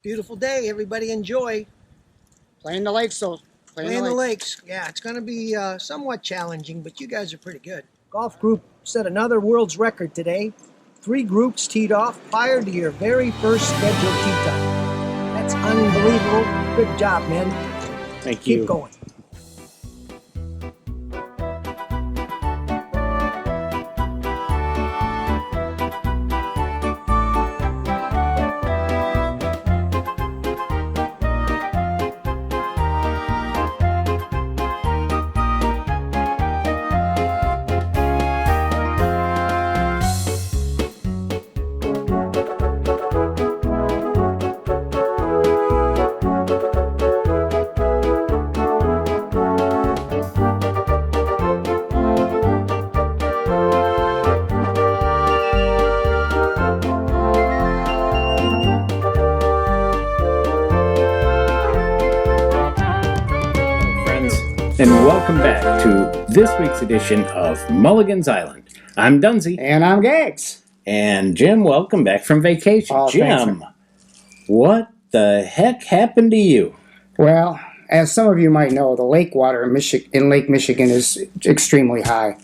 Beautiful day. Everybody enjoy. Playing the lakes, so Playing the lakes. Yeah, it's going to be somewhat challenging, but you guys are pretty good. Golf group set another world's record today. 3 groups teed off prior to your very first scheduled tee time. That's unbelievable. Good job, man. Thank you. Keep going. And welcome back to this week's edition of Mulligan's Island. I'm Dunsey. And I'm Gags. And Jim, welcome back from vacation. Oh, Jim, thanks. What the heck happened to you? Well, as some of you might know, the lake water in Lake Michigan is extremely high.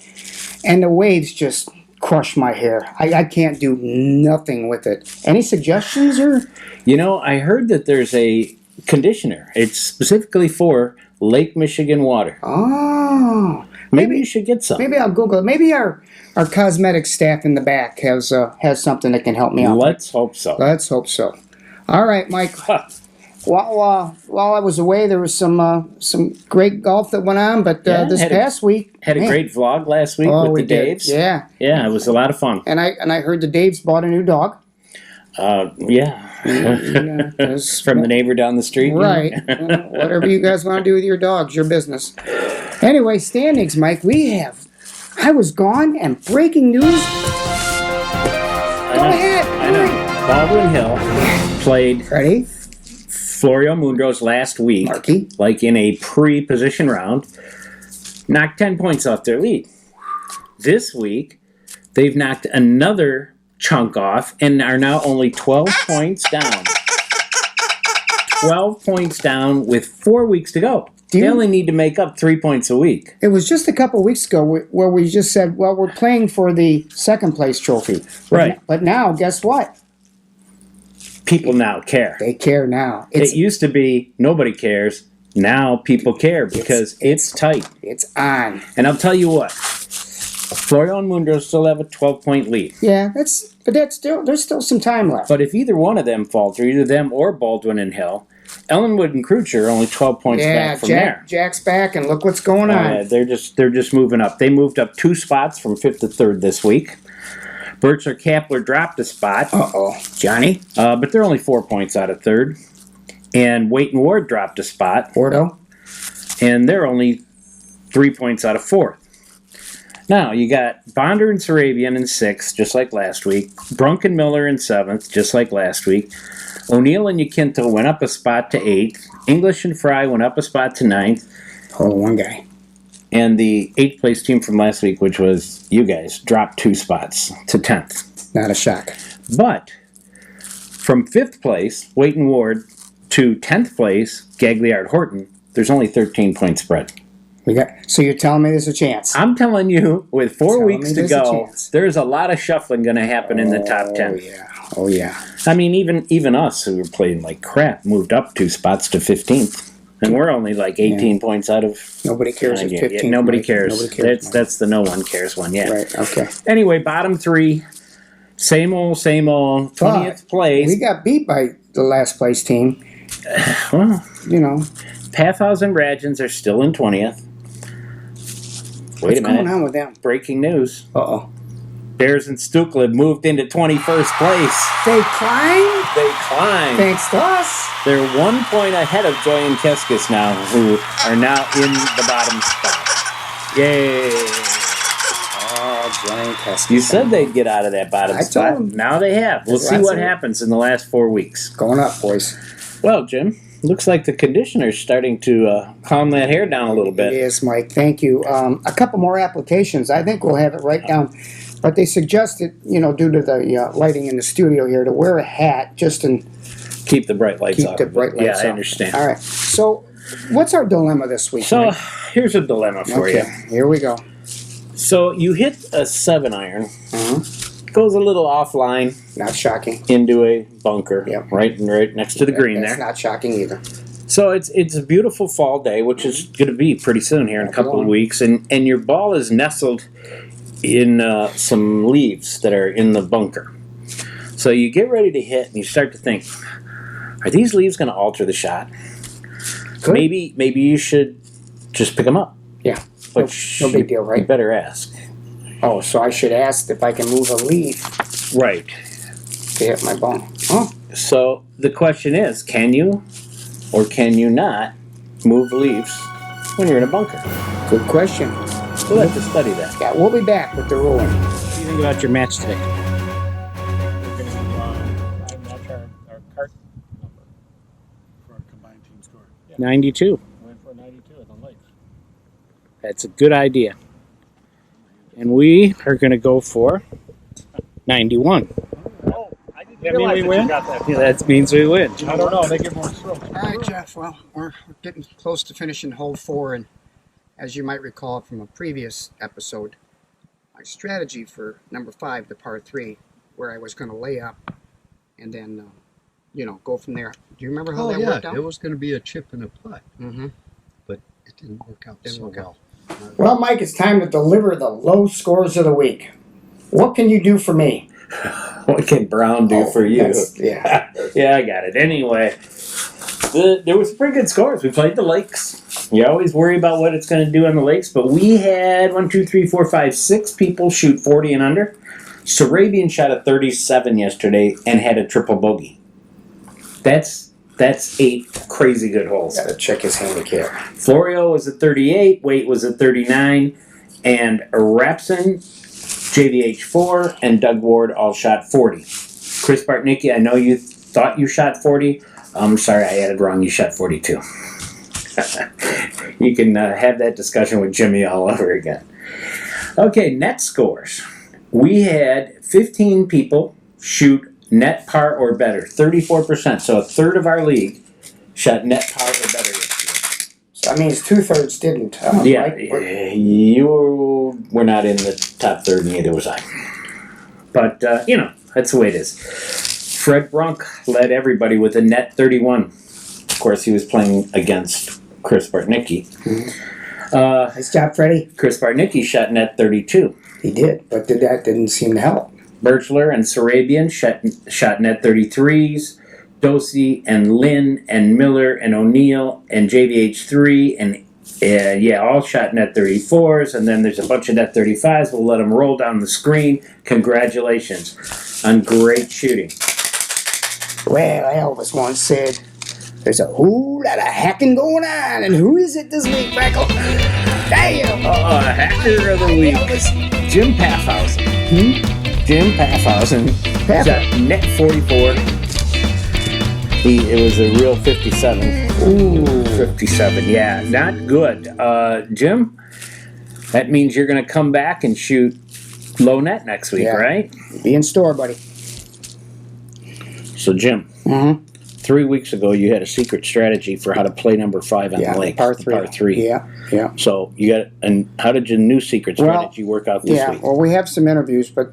And the waves just crush my hair. I can't do nothing with it. Any suggestions? Or? You know, I heard that there's a conditioner. It's specifically for Lake Michigan water. Oh. Maybe you should get some. Maybe I'll Google it. Maybe our cosmetic staff in the back has something that can help me out. Let's hope so. Let's hope so. All right, Mike. While I was away, there was some great golf that went on, but this past week had a great vlog last week with the Daves. Yeah, it was a lot of fun. And I heard the Daves bought a new dog. Yeah. From the neighbor down the street. Right. Whatever you guys want to do with your dogs, your business. Anyway, standings, Mike. I was gone, and breaking news. Go ahead. I know. Baldwin Hill played. Ready? Florio Mundros last week, like in a pre-position round, knocked 10 points off their lead. This week, they've knocked another chunk off and are now only 12 points down. 12 points down with 4 weeks to go. They only need to make up 3 points a week. It was just a couple weeks ago where we just said, well, we're playing for the second place trophy. Right. But now, guess what? People now care. They care now. It used to be nobody cares. Now people care because it's tight. It's on. And I'll tell you what. Florio and Mundros still have a 12-point lead. Yeah, there's still some time left. But if either one of them falter, either them or Baldwin and Hill, Ellenwood and Croucher are only 12 points back from there. Jack's back, and look what's going on. Yeah, they're just moving up. They moved up 2 spots from 5th to 3rd this week. Birchler Kapler dropped a spot. Johnny. But they're only 4 points out of 3rd. And Waite and Ward dropped a spot. Wardo. And they're only 3 points out of 4th. Now, you got Bonder and Sarabian in 6th, just like last week. Brunk and Miller in 7th, just like last week. O'Neill and Yaquinto went up a spot to 8th. English and Fry went up a spot to 9th. Oh, one guy. And the 8th place team from last week, which was you guys, dropped 2 spots to 10th. Not a shock. But from 5th place, Waite and Ward, to 10th place, Gagliard Horton, there's only 13-point spread. So you're telling me there's a chance? I'm telling you, with 4 weeks to go, there's a lot of shuffling going to happen in the top 10. Oh, yeah. I mean, even us, who were playing like crap, moved up 2 spots to 15th. And we're only like 18 points out of... Nobody cares at 15th. Yeah, nobody cares. That's the no one cares one, yeah. Right, okay. Anyway, bottom 3, same old, 20th place. We got beat by the last place team. Well, Pathhouse and Radgens are still in 20th. Wait a minute. What's going on with them? Breaking news. Uh-oh. Bears and Stuklid moved into 21st place. They climbed? They climbed. Thanks to us. They're 1 point ahead of Joy and Keskis now, who are now in the bottom spot. Yay. Oh, Joy and Keskis. You said they'd get out of that bottom spot. Now they have. We'll see what happens in the last 4 weeks. Going up, boys. Well, Jim, looks like the conditioner's starting to calm that hair down a little bit. It is, Mike. Thank you. A couple more applications. I think we'll have it right down. But they suggested, due to the lighting in the studio here, to wear a hat just in Keep the bright lights keep off. the bright lights Yeah, off. I understand. All right. So, what's our dilemma this week? So Mike? here's a dilemma for Okay, you. here we go. So you hit a 7-iron, goes a little offline Not shocking. into a bunker, Yep. right next to the green That's there. not shocking either. So it's a beautiful fall day, which is going to be pretty soon here in a couple of long. weeks, and your ball is nestled in some leaves that are in the bunker. So you get ready to hit, and you start to think, are these leaves going to alter the shot? Could. Maybe you should just pick them up. Yeah. But No big deal, You right? better ask. Oh, so I should ask if I can move a leaf Right. to hit my ball. Oh, So the question is, can you or can you not move leaves when you're in a bunker? good question. We'll have to study that. Yeah, we'll be back with the ruling. What do you think about your match today? We're going to match our cart number for our combined team score. Yeah. 92. Went for 92 at the Lakes. That's a good idea. And we are going to go for 91. Oh, I didn't realize we that win? you got that. Yeah, that means we win. I don't know. They get more strokes. All right, Jeff. Well, we're getting close to finishing hole 4, and as you might recall from a previous episode, my strategy for number 5, the par 3, where I was going to lay up and then, go from there. Do you remember how that worked out? It was going to be a chip and a putt, Mm-hmm. but it didn't work out Didn't so work well. Well, Mike, it's time to deliver the low scores of the week. What can you do for me? What can Brown do for you? Yeah. Yeah, I got it. Anyway, there was pretty good scores. We played the Lakes. You always worry about what it's going to do on the Lakes, but we had 6 people shoot 40 and under. Sarabian shot a 37 yesterday and had a triple bogey. That's 8 crazy good holes. Got to check his handicap. Florio was at 38, Waite was at 39, and Rapson, JVH4, and Doug Ward all shot 40. Chris Bartnicki, I know you thought you shot 40. I'm sorry, I added wrong. You shot 42. You can have that discussion with Jimmy all over again. Okay, net scores. We had 15 people shoot net par or better, 34%. So a third of our league shot net par or better yesterday. So that means 2/3 didn't. Yeah, Mike? you were not in the top third, neither was I. But, that's the way it is. Fred Brunk led everybody with a net 31. Of course, he was playing against Chris Bartnicki. Nice job, Freddie. Chris Bartnicki shot net 32. He did, but that didn't seem to help. Birchler and Sarabian shot net 33s. Dosey and Lynn and Miller and O'Neill and JVH3 and all shot net 34s, and then there's a bunch of net 35s. We'll let them roll down the screen. Congratulations on great shooting. Well, Elvis once said, there's a whole lot of hacking going on, and who is it this week, Michael? Damn! Hacker of the week, Jim Paffhausen. Jim Paffhausen shot net 44. It was a real 57. Ooh. 57, yeah, not good. Jim, that means you're going to come back and shoot low net next week, Yeah. right? Be in store, buddy. So, Jim, Mm-hmm. 3 weeks ago you had a secret strategy for how to play number 5 on Yeah, the lake. par 3. Par 3. Yeah. So, you got, and how did your new secret strategy work out this Yeah, week? well, we have some interviews, but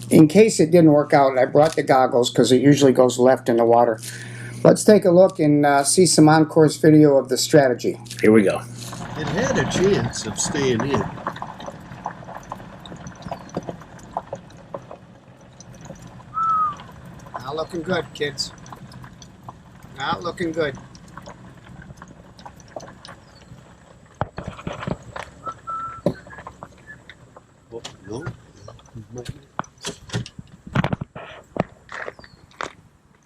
in case it didn't work out, I brought the goggles because it usually goes left in the water. Let's take a look and see some on-course video of the strategy. Here we go. It had a chance of staying in. Not looking good, kids. Not looking good. Oh, no.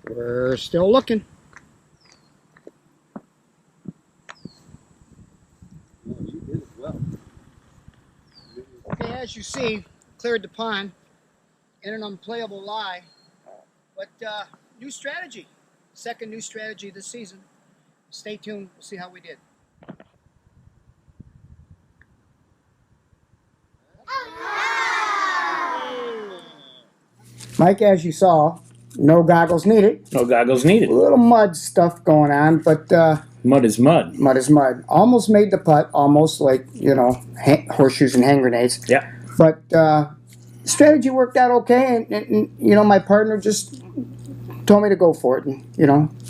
We're still looking. No, you did it well. Okay, as you see, cleared the pond in an unplayable lie. But new strategy. Second new strategy this season. Stay tuned. We'll see how we did. Mike, as you saw, No goggles needed. No goggles needed. A little mud stuff going on, but Mud is mud. mud is mud. Almost made the putt, almost like, horseshoes and hand grenades. Yeah. But strategy worked out okay, and my partner just told me to go for it, and,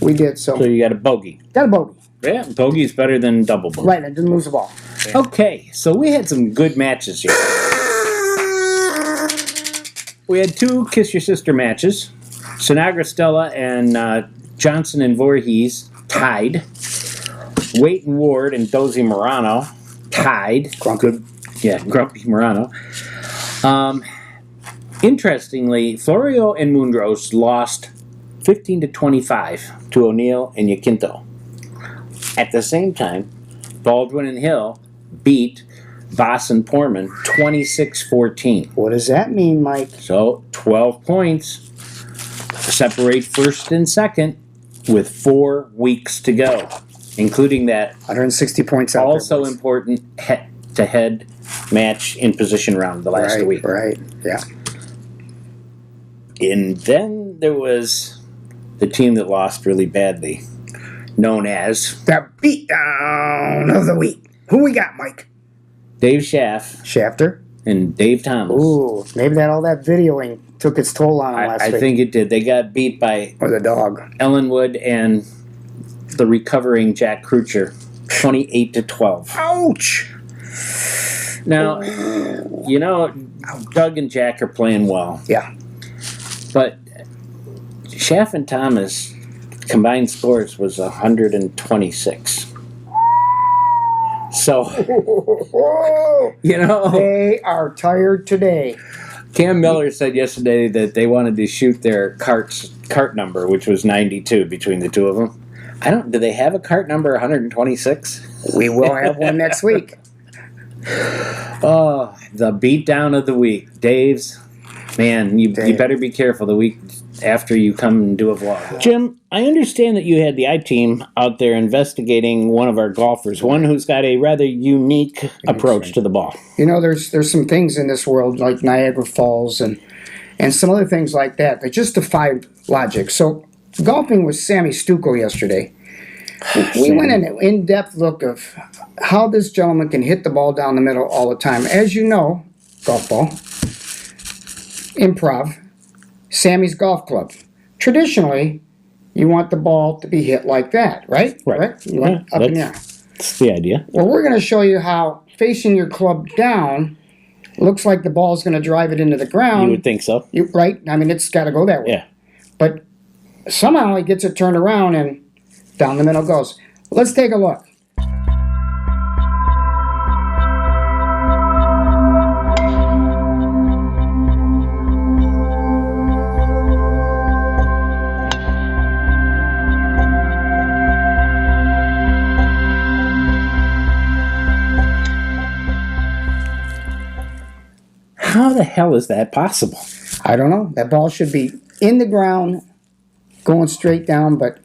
we did, So so. you got a bogey. Got a bogey. Yeah, bogey is better than double bogey. Right, I didn't lose the ball. Okay, so we had some good matches here. We had 2 Kiss Your Sister matches. Sinagra Stella and Johnson and Voorhees tied. Waite and Ward and Dozy Morano tied. Grumpy. Grumpy Morano. Interestingly, Florio and Mundros lost 15-25 to O'Neill and Yaquinto. At the same time, Baldwin and Hill beat Voss and Portman 26-14. What does that mean, Mike? So 12 points separate first and second with 4 weeks to go, including that 160 points out also there. important head-to-head match in position round the last week. Right, yeah. And then there was the team that lost really badly, known as The beatdown of the week. Who we got, Mike? Dave Schaff Shafter. and Dave Thomas. Ooh, maybe all that videoing took its toll on him last I week. think it did. They got beat by Or the dog. Ellenwood and the recovering Jack Krucher, 28-12. Ouch! Now, Doug and Jack are playing well, Yeah. but Schaff and Thomas combined scores was 126. So, They are tired today. Cam Miller said yesterday that they wanted to shoot their cart number, which was 92 between the two of them. Do they have a cart number 126? We will have one next week. Oh, the beatdown of the week. Dave's, man, you better be careful the week after you come and do a vlog. Jim, I understand that you had the I-Team out there investigating one of our golfers, one who's got a rather unique approach to the ball. There's some things in this world like Niagara Falls and some other things like that that just defy logic. So, golfing with Sammy Stucco yesterday, we went in an in-depth look of how this gentleman can hit the ball down the middle all the time. As you know, golf ball, improv, Sammy's golf club. Traditionally, you want the ball to be hit like that, right? Right. You want up in the air. That's the idea. Well, we're going to show you how facing your club down looks like the ball's going to drive it into the ground. You would think so. Right? I mean, it's got to go that way. Yeah. But somehow he gets it turned around and down the middle goes. Let's take a look. How the hell is that possible? I don't know. That ball should be in the ground, going straight down, but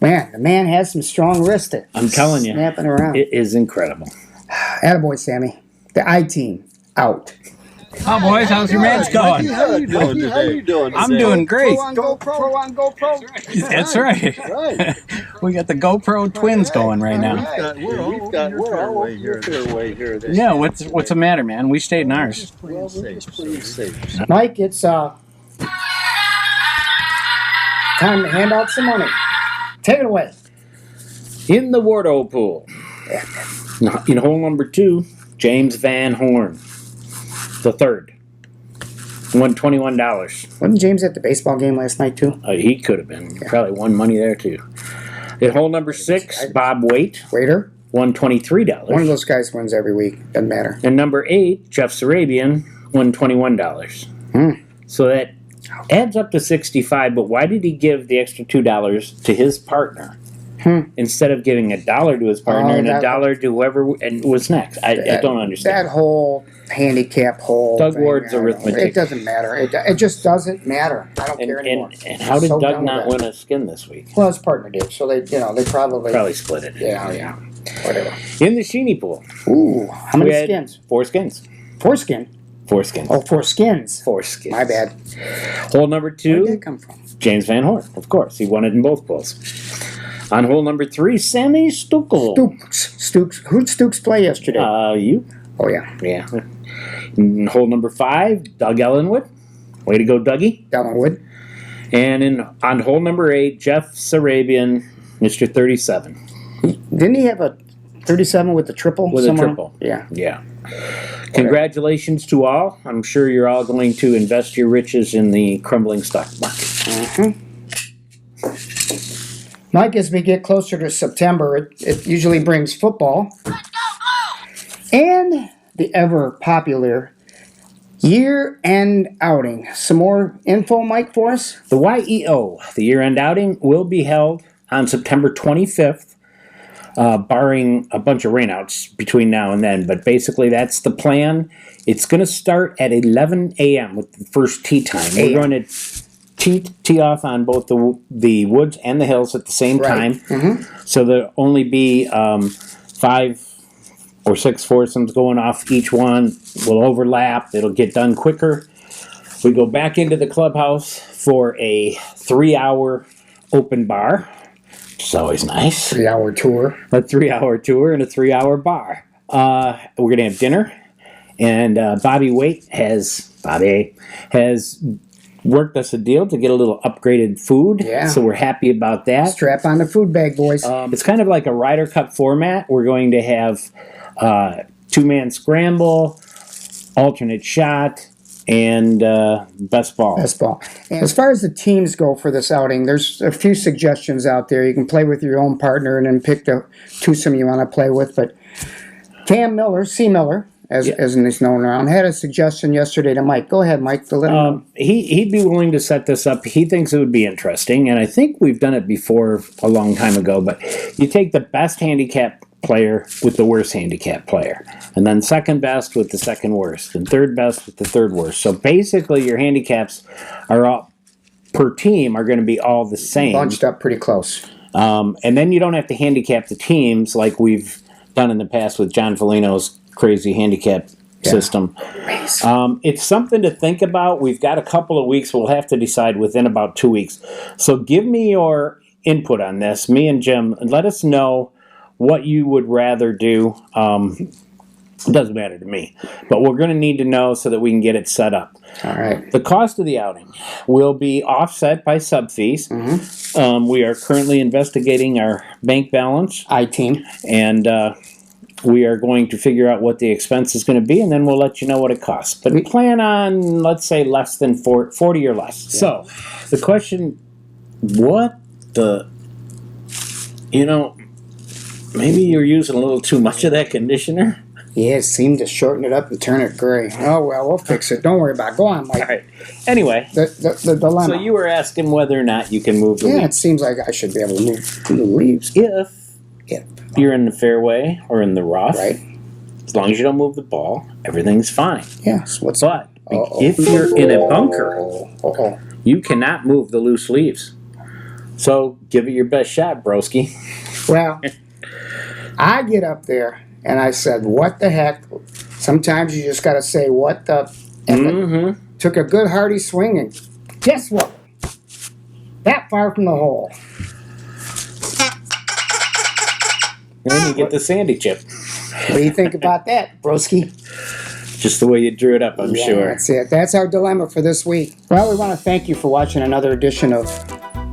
man, the man has some strong wrists. I'm telling you. Snapping around. It is incredible. Attaboy, Sammy. The I-Team, out. Oh, boys, how's your match going? How you doing today? How you doing today? I'm doing great. on GoPro. That's right. Right. We got the GoPro twins going right now. We're all over your fairway here. Yeah, what's the matter, man? We stayed in ours. Well, we're just playing safe. Mike, it's time to hand out some money. Take it away. In the Wardo pool, in hole number 2, James Van Horn, the third, won $21. Wasn't James at the baseball game last night, too? He could have been. Probably won money there, too. In hole number 6, Bob Waite Waiter? won $23. One of those guys wins every week. Doesn't matter. And number 8, Jeff Sarabian, won $21. So that adds up to $65, but why did he give the extra $2 to his partner? Instead of giving $1 to his partner and $1 to whoever was next. I don't understand. That whole handicap hole. Doug thing, Ward's I don't know. arithmetic. It doesn't matter. It just doesn't matter. I don't care anymore. And how did So Doug done not with win a skin this week? Well, his partner did, so they Probably split it. Yeah. Whatever. In the Sheeny pool, Ooh, how we many had skins? 4 skins. 4 skin. Foreskins. Oh, Foreskins. Foreskins. My bad. Hole number Where'd 2, that come from? James Van Horn, of course. He won it in both pools. On hole number 3, Sammy Stuckel. Stooks. Who'd Stooks play yesterday? You. Oh, yeah. Yeah. In hole number 5, Doug Ellenwood. Way to go, Dougie. Ellenwood. And on hole number 8, Jeff Sarabian, Mr. 37. Didn't he have a 37 with the triple? With somewhere? a triple. Yeah. Yeah. Congratulations to all. I'm sure you're all going to invest your riches in the crumbling stock market. Mike, as we get closer to September, it usually brings football and the ever popular year-end outing. Some more info, Mike, for us? The YEO, the year-end outing, will be held on September 25th, barring a bunch of rainouts between now and then. But basically, that's the plan. It's going to start at 11 a.m. with the first tee time. We're going to tee off on both the woods and the hills at the same time. So there'll only be 5 or 6 foursomes going off each one. Will overlap. It'll get done quicker. We go back into the clubhouse for a 3-hour open bar. It's always nice. 3-hour tour. A 3-hour tour and a 3-hour bar. We're going to have dinner. And Bobby Waite has worked us a deal to get a little upgraded food. Yeah. So we're happy about that. Strap on the food bag, boys. It's kind of like a Ryder Cup format. We're going to have 2-man scramble, alternate shot, and best ball. Best ball. And as far as the teams go for this outing, there's a few suggestions out there. You can play with your own partner and then pick the twosome you want to play with. But Cam Miller, C. Miller, as he's known around, had a suggestion yesterday to Mike. Go ahead, Mike. To let him know. He'd be willing to set this up. He thinks it would be interesting, and I think we've done it before a long time ago. But you take the best handicap player with the worst handicap player, and then second best with the second worst, and third best with the third worst. So basically, your handicaps are all per team are going to be all the same, Bunched up pretty close. and then you don't have to handicap the teams like we've done in the past with John Foligno's crazy handicap system. It's something to think about. We've got a couple of weeks. We'll have to decide within about 2 weeks. So give me your input on this, me and Jim, and let us know what you would rather do. It doesn't matter to me, but we're going to need to know so that we can get it set up. All right. The cost of the outing will be offset by sub fees. We are currently investigating our bank balance, I-team. and we are going to figure out what the expense is going to be, and then we'll let you know what it costs. But plan on, let's say, less than 40 or less. Yeah. So the question, maybe you're using a little too much of that conditioner? Yeah, it seemed to shorten it up and turn it gray. Oh, well, we'll fix it. Don't worry about it. Go on, Mike. All right. Anyway, The dilemma. so you were asking whether or not you can move the Yeah, it leaves. seems like I should be able to move the leaves. If you're in the fairway or in the rough, Right. as long as you don't move the ball, everything's fine. Yes. What's But if you're in a bunker, Uh-oh. you cannot move the loose leaves. So give it your best shot, broski. Well, I get up there and I said, what the heck? Sometimes you just got to say, what the... And took a good hearty swing and guess what? That far from the hole. And you get the sandy chip. What do you think about that, broski? Just the way you drew it up, I'm Yeah, sure. that's it. That's our dilemma for this week. Well, we want to thank you for watching another edition of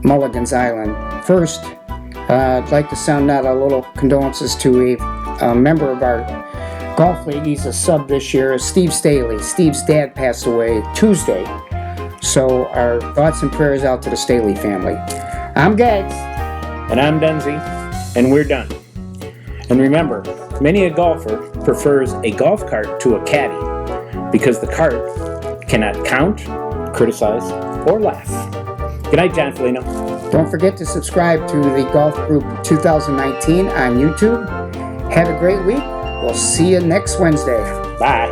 Mulligan's Island. First, I'd like to sound out a little condolences to a member of our golf league. He's a sub this year, Steve Staley. Steve's dad passed away Tuesday. So our thoughts and prayers out to the Staley family. I'm Gags. And I'm Denzi, and we're done. And remember, many a golfer prefers a golf cart to a caddy because the cart cannot count, criticize, or laugh. Good night, John Foligno. Don't forget to subscribe to the Golf Group 2019 on YouTube. Have a great week. We'll see you next Wednesday. Bye.